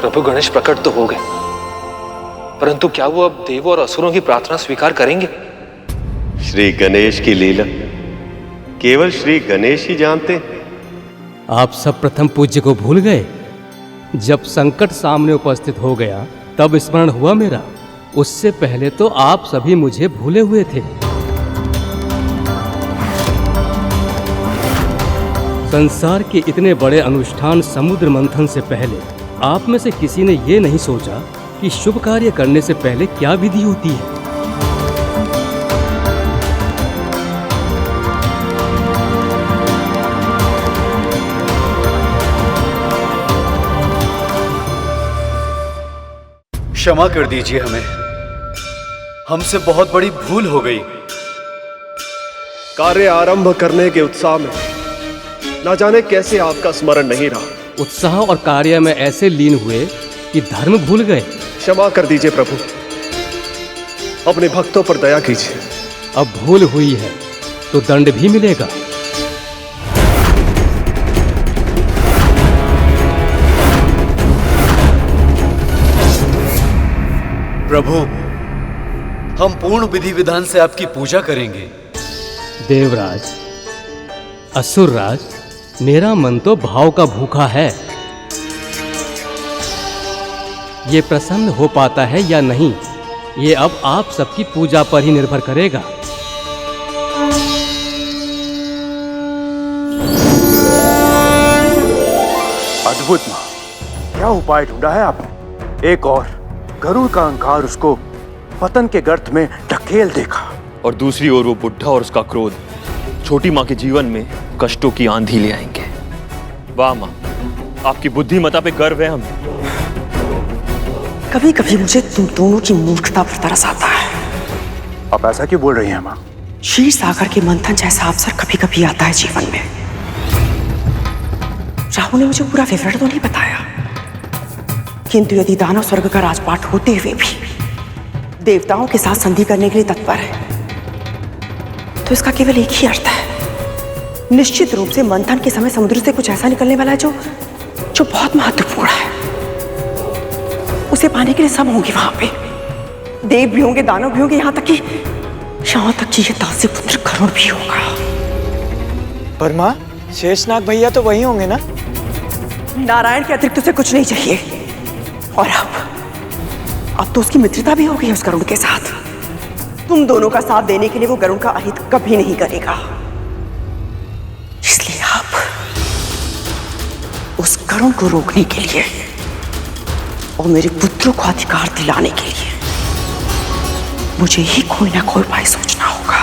प्रभु गणेश प्रकट तो हो गए, परंतु क्या वो अब देवों और असुरों की प्रार्थना स्वीकार करेंगे? श्री गणेश की लीला केवल श्री गणेश ही जानते हैं। आप सब प्रथम पूज्य को भूल गए? जब संकट सामने उपस्थित हो गया तब स्मरण हुआ मेरा। उससे पहले तो आप सभी मुझे भूले हुए थे। संसार के इतने बड़े अनुष्ठान समुद्र मंथन से पहले आप में से किसी ने ये नहीं सोचा कि शुभ कार्य करने से पहले क्या विधि होती है। क्षमा कर दीजिए हमें, हमसे बहुत बड़ी भूल हो गई। कार्य आरंभ करने के उत्साह में ना जाने कैसे आपका स्मरण नहीं रहा। उत्साह और कार्य में ऐसे लीन हुए कि धर्म भूल गए। क्षमा कर दीजिए प्रभु, अपने भक्तों पर दया कीजिए। अब भूल हुई है तो दंड भी मिलेगा। प्रभु, हम पूर्ण विधि विधान से आपकी पूजा करेंगे। देवराज, असुरराज, मेरा मन तो भाव का भूखा है। ये प्रसन्न हो पाता है या नहीं, ये अब आप सबकी पूजा पर ही निर्भर करेगा। अद्भुत मां, क्या उपाय ढूंढा है आपने? एक और गरुड़ का अहंकार उसको पतन के गर्त में ढकेल देखा, और दूसरी ओर वो बुढ़ा और उसका क्रोध छोटी माँ के जीवन में कष्टों की आंधी ले आएंगे। वाह माँ, आपकी बुद्धिमता पे गर्व है हमें। कभी कभी मुझे तुम दोनों की मूर्खता पर तरस आता है। आप ऐसा क्यों बोल रही हैं माँ? क्षीर सागर के मंथन जैसा अवसर कभी कभी आता है जीवन में। राहु ने मुझे पूरा विवरण तो नहीं बताया, किंतु यदि दानव स्वर्ग का राजपाट होते हुए भी देवताओं के साथ संधि करने के लिए तत्पर है, तो इसका केवल एक ही अर्थ है। निश्चित रूप से मंथन के समय समुद्र से कुछ ऐसा निकलने वाला है जो बहुत महत्वपूर्ण है। उसे पाने के लिए सब होंगे वहां पे, देव भी होंगे, दानव भी होंगे, यहाँ तक कि ये दासी पुत्र गरुड़ भी होगा। पर माँ, शेषनाग भैया तो वही होंगे ना? नारायण के अतिरिक्त उसे कुछ नहीं चाहिए। और अब तो उसकी मित्रता भी हो गई है उस गरुड़ के साथ। तुम दोनों का साथ देने के लिए वो गरुड़ का अहित कभी नहीं करेगा। इसलिए आप उस गरुड़ को रोकने के लिए और मेरे पुत्रों को अधिकार दिलाने के लिए मुझे ही कोई ना कोई उपाय सोचना होगा।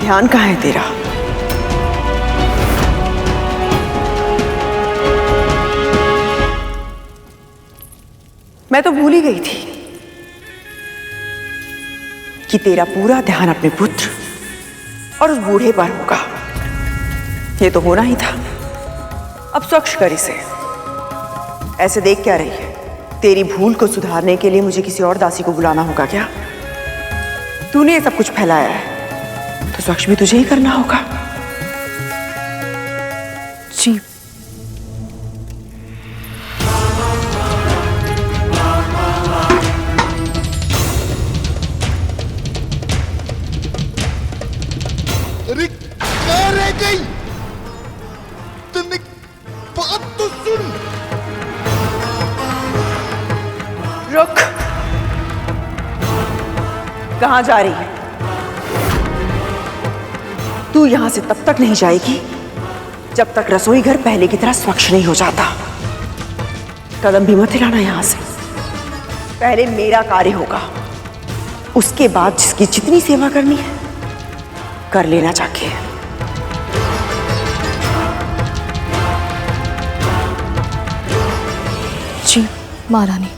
ध्यान कहाँ है तेरा? मैं तो भूल ही गई थी कि तेरा पूरा ध्यान अपने पुत्र और उस बूढ़े पर होगा। ये तो होना ही था। अब स्वच्छ कर इसे। ऐसे देख क्या रही है? तेरी भूल को सुधारने के लिए मुझे किसी और दासी को बुलाना होगा क्या? तूने ये सब कुछ फैलाया है तो स्वच्छ भी तुझे ही करना होगा। जी। अरे क्या रह गई? तुमने बात तो सुन। रुक। कहाँ जा रही है? तू यहां से तब तक नहीं जाएगी जब तक रसोई घर पहले की तरह स्वच्छ नहीं हो जाता। कदम भी मत हिलाना यहां से। पहले मेरा कार्य होगा, उसके बाद जिसकी जितनी सेवा करनी है कर लेना जाके। जी महारानी।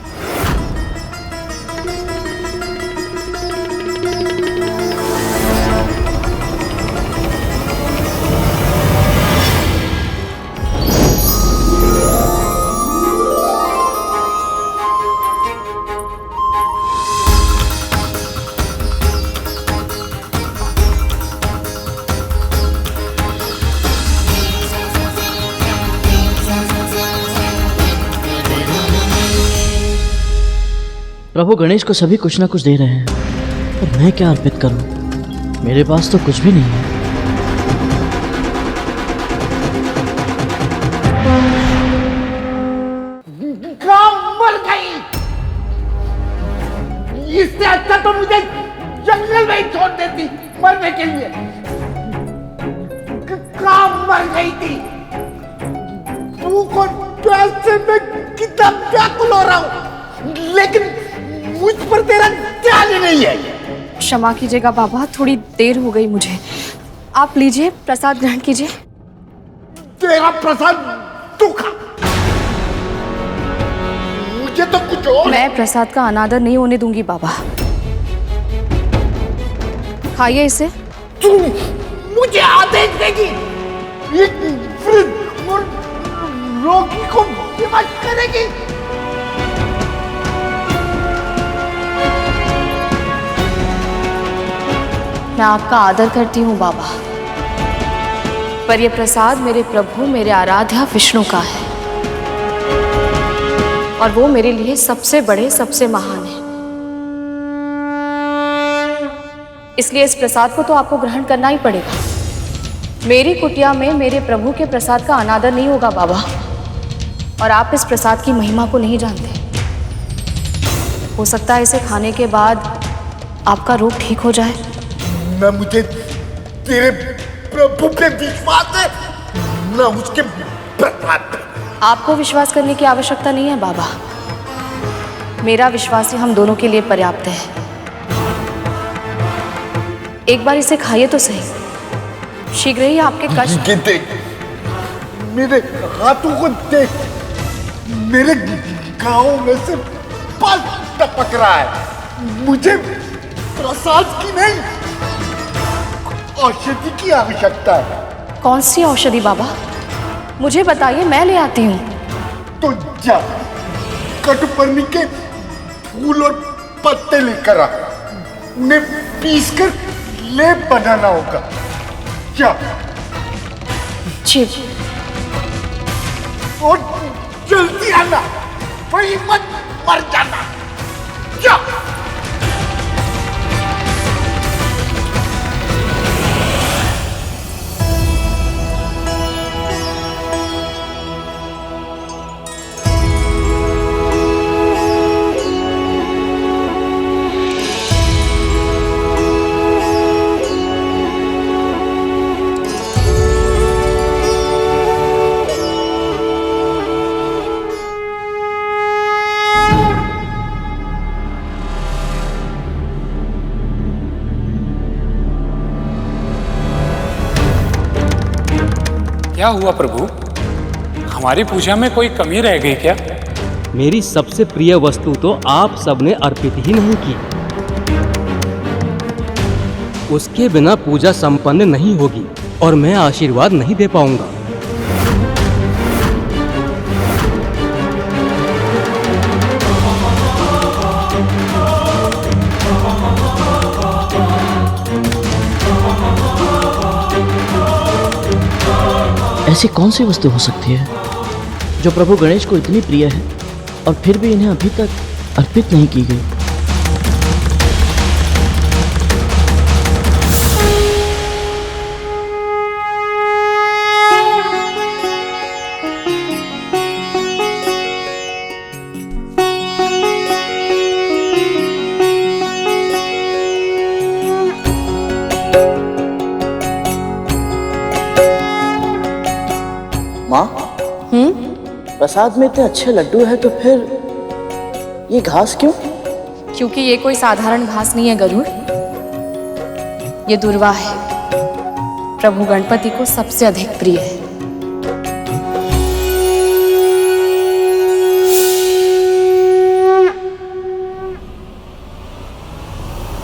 प्रभु गणेश को सभी कुछ ना कुछ दे रहे हैं, पर मैं क्या अर्पित करूं? मेरे पास तो कुछ भी नहीं है। मर गई। इससे अच्छा तो मुझे जंगल में ही छोड़ देती मरने के लिए। मर गई थी। तू को पैसे में कितना व्याकुल हो रहा हूं, लेकिन मुझ पर तेरा ध्यान ही नहीं है। क्षमा कीजिएगा बाबा, थोड़ी देर हो गई मुझे। आप लीजिए, प्रसाद ग्रहण कीजिए। तेरा प्रसाद तू खा, मुझे तो कुछ और। मैं प्रसाद का अनादर नहीं होने दूंगी बाबा। खाइए इसे। तू मुझे आदेश देगी? एक वृद्ध और रोगी को विवश करेगी? मैं आपका आदर करती हूँ बाबा, पर यह प्रसाद मेरे प्रभु, मेरे आराध्य विष्णु का है, और वो मेरे लिए सबसे बड़े, सबसे महान है। इसलिए इस प्रसाद को तो आपको ग्रहण करना ही पड़ेगा। मेरी कुटिया में मेरे प्रभु के प्रसाद का अनादर नहीं होगा बाबा, और आप इस प्रसाद की महिमा को नहीं जानते। हो सकता है इसे खाने के बाद आपका रोग ठीक हो जाए। न मुझे तेरे प्रभु पे विश्वास है, न उसके प्रसाद पे। आपको विश्वास करने की आवश्यकता नहीं है बाबा, मेरा विश्वास ही हम दोनों के लिए पर्याप्त है। एक बार इसे खाइए तो सही, शीघ्र ही आपके कष्ट। देख, मेरे हाथों को देख, मेरे गांव में से पल टपक रहा है। मुझे प्रसाद की नहीं, औषधि की आवश्यकता है। कौन सी औषधि बाबा? मुझे बताइए, मैं ले आती हूँ। तो जा, कटुपर्णी के फूल और पत्ते लेकर आ, उन्हें पीसकर लेप बनाना होगा। जा। जी। और जल्दी आना, वही मत मर जाना। जा। क्या हुआ प्रभु? हमारी पूजा में कोई कमी रह गई क्या? मेरी सबसे प्रिय वस्तु तो आप सबने अर्पित ही नहीं की। उसके बिना पूजा संपन्न नहीं होगी और मैं आशीर्वाद नहीं दे पाऊंगा। ऐसी कौन सी वस्तु हो सकती है जो प्रभु गणेश को इतनी प्रिय है और फिर भी इन्हें अभी तक अर्पित नहीं की गई? माँ, प्रसाद में इतने अच्छे लड्डू है तो फिर ये घास क्यों? क्योंकि ये कोई साधारण घास नहीं है गरुड़, ये दुर्वा है, प्रभु गणपति को सबसे अधिक प्रिय है।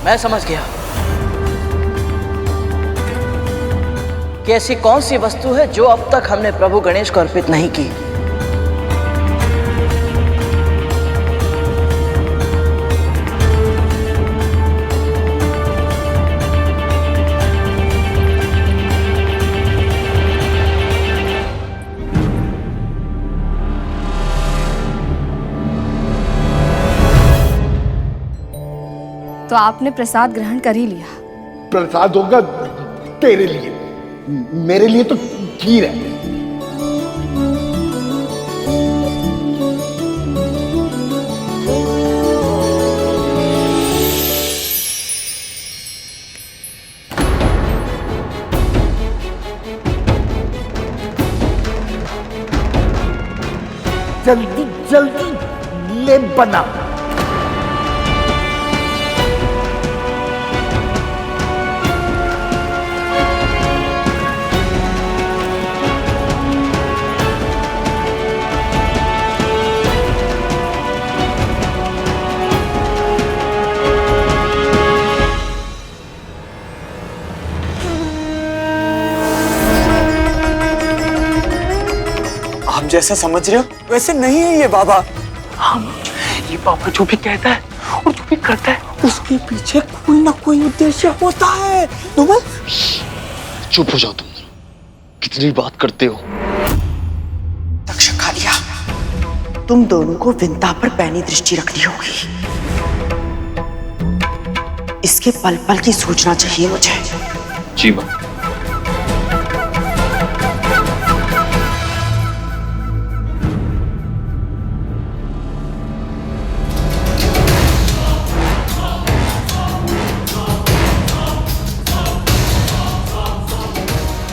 मैं समझ गया कि ऐसी कौन सी वस्तु है जो अब तक हमने प्रभु गणेश को अर्पित नहीं की। तो आपने प्रसाद ग्रहण कर ही लिया। प्रसाद होगा तेरे लिए, मेरे लिए तो खीर है। जल्दी जल्दी ले बना। आप जैसा समझ रहे हो वैसे नहीं है ये बाबा। ये बाबा जो भी कहता है और जो भी करता है उसके पीछे कोई ना कोई उद्देश्य होता है। तुम्हें चुप हो जाओ तुम, कितनी बात करते हो। तक्षकालिया, तुम दोनों को विंता पर पैनी दृष्टि रखनी होगी। इसके पल पल की सूचना चाहिए मुझे। जी मां।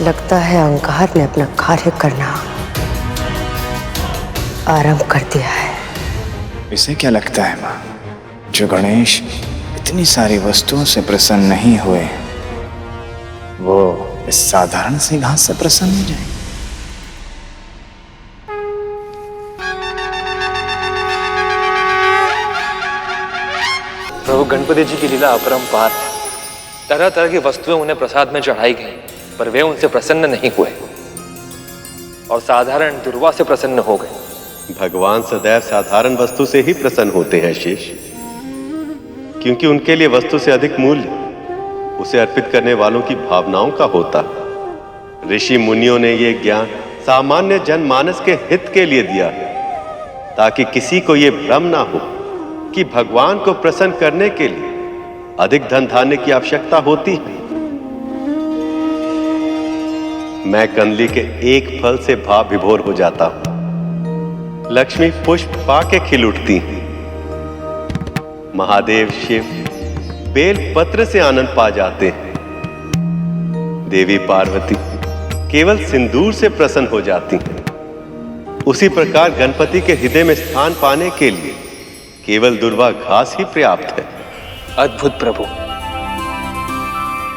लगता है अहंकार ने अपना कार्य करना आरंभ कर दिया है। इसे क्या लगता है माँ, जो गणेश इतनी सारी वस्तुओं से प्रसन्न नहीं हुए, वो इस साधारण सी घास से प्रसन्न हो जाए? प्रभु गणपति जी की लीला अपरंपार है। तरह तरह की वस्तुएं उन्हें प्रसाद में चढ़ाई गई, पर वे उनसे प्रसन्न नहीं हुए और साधारण दुर्वा से प्रसन्न हो गए। भगवान सदैव साधारण वस्तु से ही प्रसन्न होते हैं शेष, क्योंकि उनके लिए वस्तु से अधिक मूल्य उसे अर्पित करने वालों की भावनाओं का होता। ऋषि मुनियों ने ये ज्ञान सामान्य जनमानस के हित के लिए दिया, ताकि किसी को ये भ्रम ना हो कि भगवान को प्रसन्न करने के लिए अधिक धन धान्य की आवश्यकता होती है। मैं कंदली के एक फल से भाव विभोर हो जाता हूं। लक्ष्मी पुष्प पाके खिल उठती हैं। महादेव शिव बेल पत्र से आनंद पा जाते हैं। देवी पार्वती केवल सिंदूर से प्रसन्न हो जाती हैं। उसी प्रकार गणपति के हृदय में स्थान पाने के लिए केवल दुर्वा घास ही पर्याप्त है। अद्भुत प्रभु,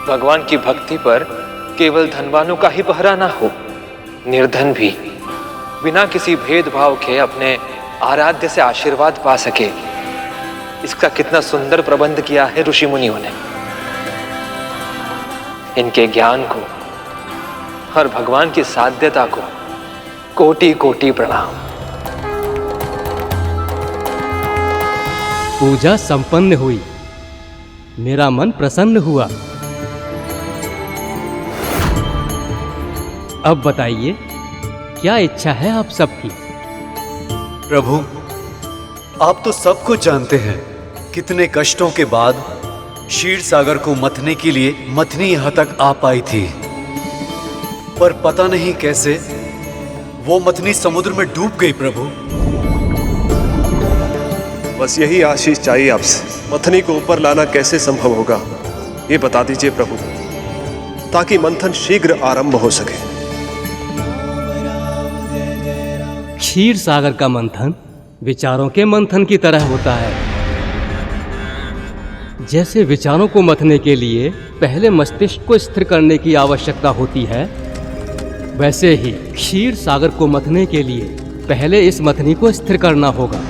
भगवान की भक्ति पर केवल धनवानों का ही पहरा ना हो, निर्धन भी बिना किसी भेदभाव के अपने आराध्य से आशीर्वाद पा सके। इसका कितना सुंदर प्रबंध किया है ऋषि मुनियों ने। इनके ज्ञान को और भगवान की साध्यता को कोटि कोटि प्रणाम। पूजा संपन्न हुई, मेरा मन प्रसन्न हुआ। अब बताइए, क्या इच्छा है आप सबकी? प्रभु, आप तो सब कुछ जानते हैं। कितने कष्टों के बाद क्षीर सागर को मथने के लिए मथनी यहां तक आ पाई थी, पर पता नहीं कैसे वो मथनी समुद्र में डूब गई। प्रभु, बस यही आशीष चाहिए आपसे। मथनी को ऊपर लाना कैसे संभव होगा, ये बता दीजिए प्रभु, ताकि मंथन शीघ्र आरंभ हो सके। क्षीर सागर का मंथन विचारों के मंथन की तरह होता है। जैसे विचारों को मथने के लिए पहले मस्तिष्क को स्थिर करने की आवश्यकता होती है, वैसे ही क्षीर सागर को मथने के लिए पहले इस मथनी को स्थिर करना होगा।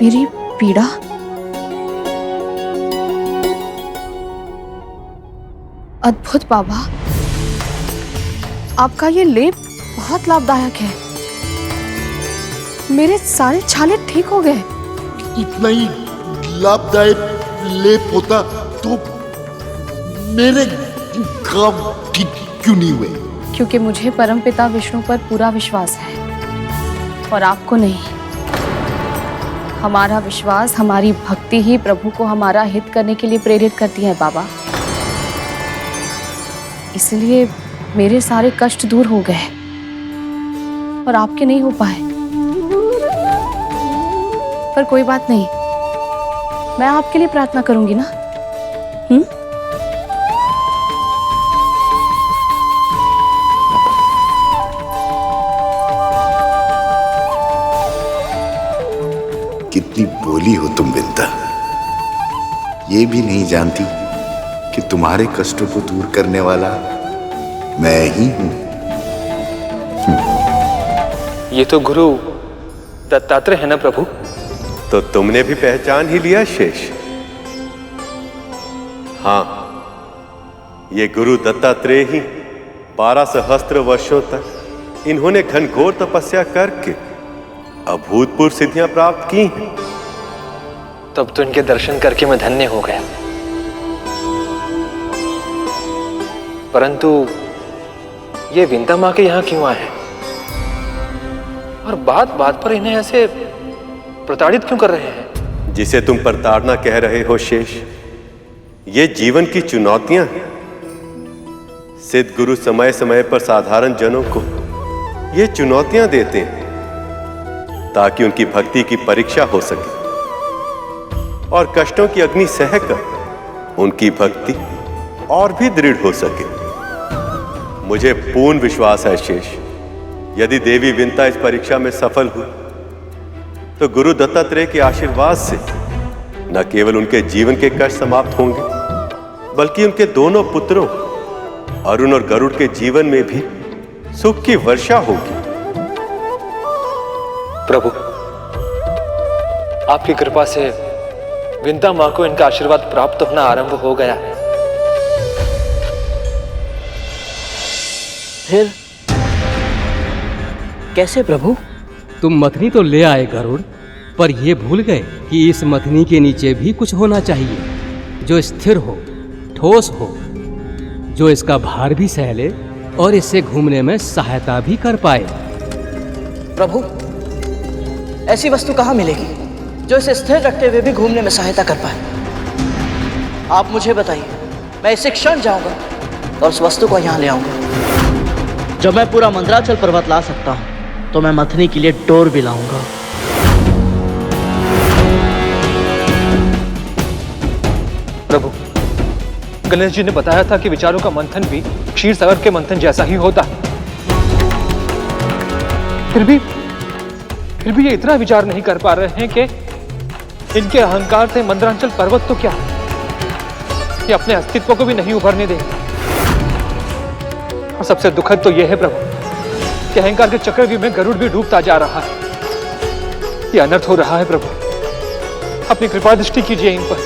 मेरी पीड़ा? अद्भुत बाबा, आपका ये लेप बहुत लाभदायक है। मेरे सारे छाले ठीक हो गए। इतना ही लाभदायक लेप होता तो मेरे काम ठीक क्यों नहीं हुए? क्योंकि मुझे परमपिता विष्णु पर पूरा विश्वास है और आपको नहीं। हमारा विश्वास, हमारी भक्ति ही प्रभु को हमारा हित करने के लिए प्रेरित करती है बाबा। इसलिए मेरे सारे कष्ट दूर हो गए और आपके नहीं हो पाए। पर कोई बात नहीं, मैं आपके लिए प्रार्थना करूंगी ना। कितनी भोली हो तुम विंता, ये भी नहीं जानती कि तुम्हारे कष्टों को दूर करने वाला मैं ही हूं। ये तो गुरु दत्तात्रेय है ना प्रभु? तो तुमने भी पहचान ही लिया शेष। हाँ, ये गुरु दत्तात्रेय ही 12 सहस्त्र वर्षों तक इन्होंने घनघोर तपस्या करके अभूतपूर्व सिद्धियां प्राप्त की हैं। तब तो इनके दर्शन करके मैं धन्य हो गया। परंतु ये विंता मां के यहां क्यों आए हैं? और बात बात पर इन्हें ऐसे प्रताड़ित क्यों कर रहे हैं? जिसे तुम प्रताड़ना कह रहे हो शेष, ये जीवन की चुनौतियां हैं। सिद्ध गुरु समय समय पर साधारण जनों को ये चुनौतियां देते हैं ताकि उनकी भक्ति की परीक्षा हो सके और कष्टों की अग्नि सहकर उनकी भक्ति और भी दृढ़ हो सके। मुझे पूर्ण विश्वास है शेष, यदि देवी विंता इस परीक्षा में सफल हुई तो गुरु दत्तात्रेय के आशीर्वाद से न केवल उनके जीवन के कष्ट समाप्त होंगे, बल्कि उनके दोनों पुत्रों अरुण और गरुड़ के जीवन में भी सुख की वर्षा होगी। प्रभु, आपकी कृपा से विंता मां को इनका आशीर्वाद प्राप्त होना आरंभ हो गया है। फिर कैसे प्रभु? तुम मथनी तो ले आए गरुड़, पर यह भूल गए कि इस मथनी के नीचे भी कुछ होना चाहिए जो स्थिर हो, ठोस हो, जो इसका भार भी सह ले और इससे घूमने में सहायता भी कर पाए। प्रभु, ऐसी वस्तु कहाँ मिलेगी जो इसे स्थिर रखते हुए भी घूमने में सहायता कर पाए? आप मुझे बताइए, मैं इसी क्षण जाऊंगा और उस वस्तु को यहाँ ले आऊंगा। जब मैं पूरा मंदराचल पर्वत ला सकता हूँ तो मैं मथनी के लिए डोर भी लाऊंगा। प्रभु, गणेश जी ने बताया था कि विचारों का मंथन भी क्षीर सागर के मंथन जैसा ही होता है। फिर भी ये इतना विचार नहीं कर पा रहे हैं कि इनके अहंकार से मंदरांचल पर्वत तो क्या, ये अपने अस्तित्व को भी नहीं उभरने देंगे। और सबसे दुखद तो यह है प्रभु कि अहंकार के चक्रव्यूह में गरुड़ भी डूबता जा रहा है। ये अनर्थ हो रहा है प्रभु, अपनी कृपा दृष्टि कीजिए इन पर।